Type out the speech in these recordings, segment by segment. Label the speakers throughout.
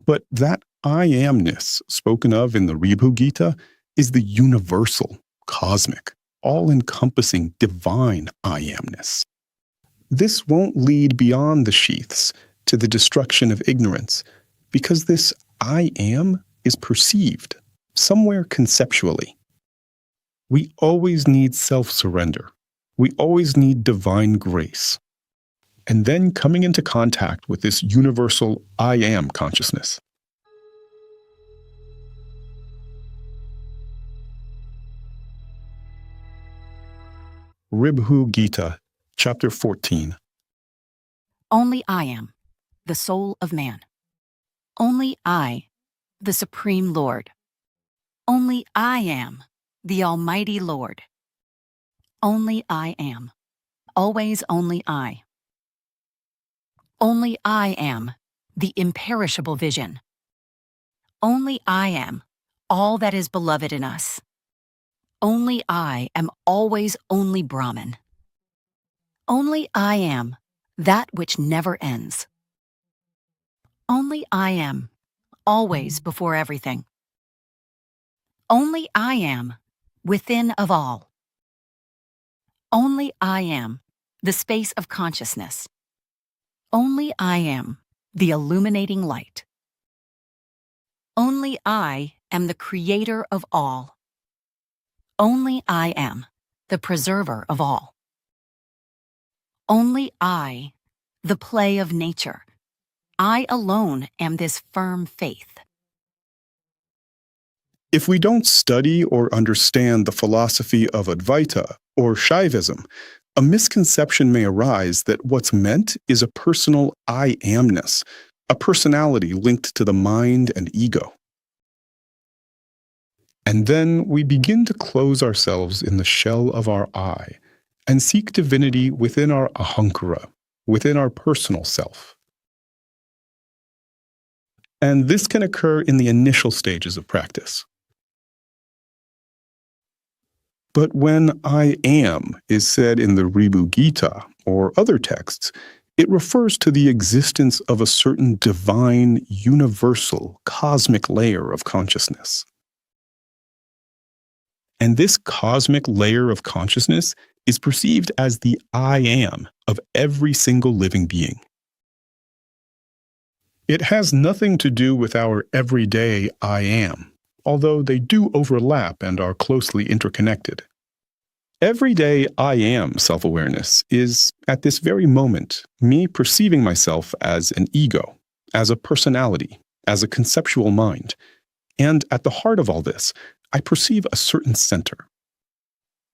Speaker 1: But that I-amness spoken of in the Ribhu Gita is the universal, cosmic, all-encompassing divine I-amness. This won't lead beyond the sheaths to the destruction of ignorance, because this I am is perceived, somewhere conceptually. We always need self-surrender. We always need divine grace. And then coming into contact with this universal I am consciousness. Ribhu Gita, Chapter 14.
Speaker 2: Only I am, the soul of man. Only I, the Supreme Lord. Only I am, the Almighty Lord. Only I am, always only I. Only I am, the imperishable vision. Only I am, all that is beloved in us. Only I am always only Brahman. Only I am, that which never ends. Only I am, always before everything. Only I am, within of all. Only I am, the space of consciousness. Only I am, the illuminating light. Only I am the creator of all. Only I am, the preserver of all. Only I, the play of nature. I alone am this firm faith.
Speaker 1: If we don't study or understand the philosophy of Advaita or Shaivism, a misconception may arise that what's meant is a personal I amness, a personality linked to the mind and ego. And then we begin to close ourselves in the shell of our I and seek divinity within our Ahamkara, within our personal self. And this can occur in the initial stages of practice. But when I am is said in the Ribhu Gita or other texts, it refers to the existence of a certain divine, universal, cosmic layer of consciousness. And this cosmic layer of consciousness is perceived as the I am of every single living being. It has nothing to do with our everyday I am, although they do overlap and are closely interconnected. Everyday I am self-awareness is, at this very moment, me perceiving myself as an ego, as a personality, as a conceptual mind. And at the heart of all this, I perceive a certain center.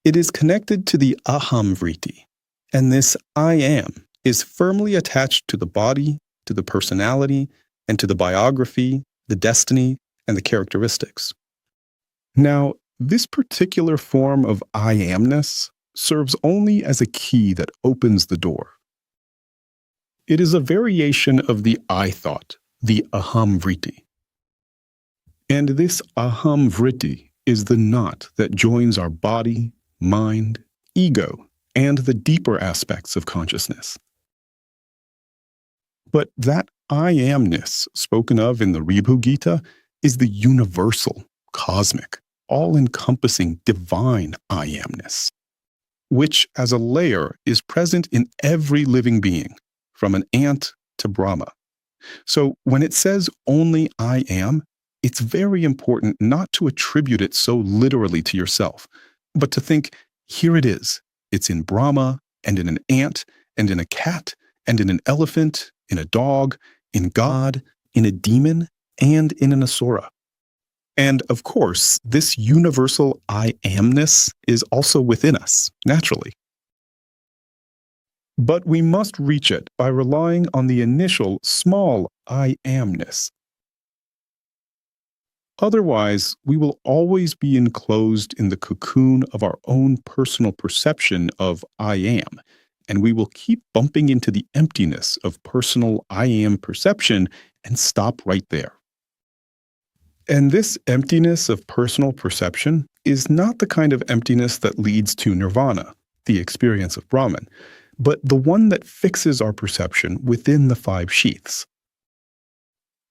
Speaker 1: It is connected to the aham vritti, and this I am is firmly attached to the body, to the personality, and to the biography, the destiny, and the characteristics. Now, this particular form of I amness serves only as a key that opens the door. It is a variation of the I thought, the aham vritti. And this aham vritti is the knot that joins our body, mind, ego, and the deeper aspects of consciousness. But that I amness spoken of in the Ribhu Gita is the universal, cosmic, all-encompassing divine I amness, which as a layer is present in every living being, from an ant to Brahma. So when it says only I am, it's very important not to attribute it so literally to yourself, but to think, here it is. It's in Brahma, and in an ant, and in a cat, and in an elephant, in a dog, in God, in a demon, and in an asura. And of course, this universal I amness is also within us, naturally. But we must reach it by relying on the initial small I amness. Otherwise, we will always be enclosed in the cocoon of our own personal perception of I am, and we will keep bumping into the emptiness of personal I am perception and stop right there. And this emptiness of personal perception is not the kind of emptiness that leads to nirvana, the experience of Brahman, but the one that fixes our perception within the 5 sheaths.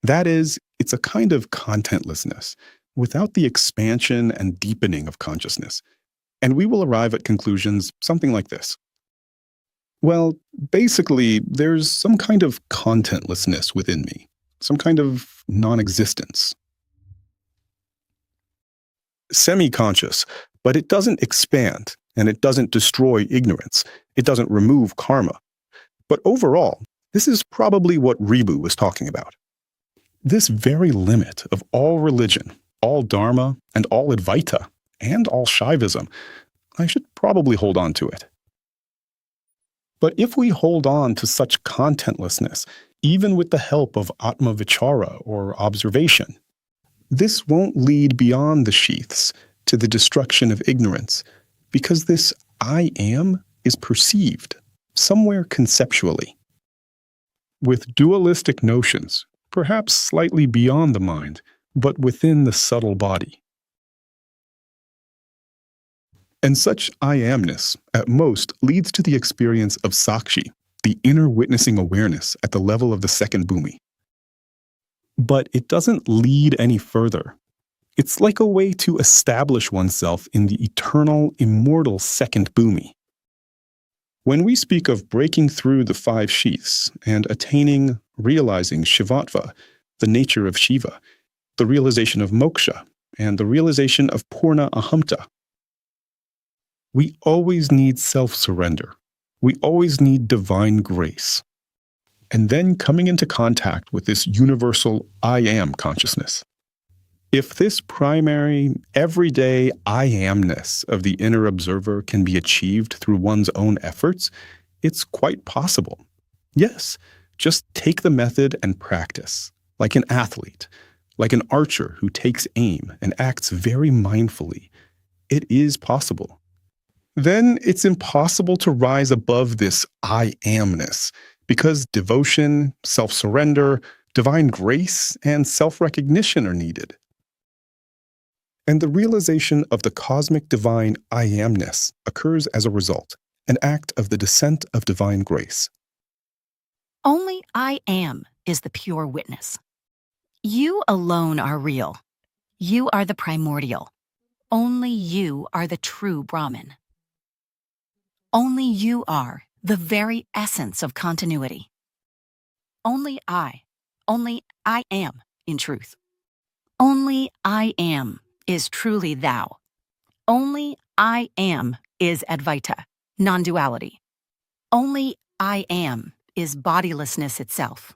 Speaker 1: That is, It's a kind of contentlessness without the expansion and deepening of consciousness. And we will arrive at conclusions something like this. Well, basically, there's some kind of contentlessness within me, some kind of non-existence. Semi-conscious, but it doesn't expand, and it doesn't destroy ignorance. It doesn't remove karma. But overall, this is probably what Ribhu was talking about. This very limit of all religion, all dharma, and all Advaita, and all Shaivism, I should probably hold on to it. But if we hold on to such contentlessness, even with the help of Atma Vichara or observation, this won't lead beyond the sheaths to the destruction of ignorance, because this I am is perceived, somewhere conceptually. With dualistic notions, perhaps slightly beyond the mind, but within the subtle body. And such I amness, at most, leads to the experience of Sakshi, the inner witnessing awareness at the level of the second Bhumi. But it doesn't lead any further. It's like a way to establish oneself in the eternal, immortal second Bhumi. When we speak of breaking through the 5 sheaths and attaining, realizing Shivatva, the nature of Shiva, the realization of moksha, and the realization of Purna Ahamta, we always need self-surrender. We always need divine grace. And then coming into contact with this universal I am consciousness. If this primary, everyday I amness of the inner observer can be achieved through one's own efforts, it's quite possible. Yes, just take the method and practice, like an athlete, like an archer who takes aim and acts very mindfully. It is possible. Then it's impossible to rise above this I amness, because devotion, self-surrender, divine grace, and self-recognition are needed. And the realization of the cosmic divine I amness occurs as a result, an act of the descent of divine grace.
Speaker 2: Only I am is the pure witness. You alone are real. You are the primordial. Only you are the true Brahman. Only you are the very essence of continuity. Only I am in truth. Only I am is truly thou. Only I am is Advaita, non-duality. Only I am is bodilessness itself.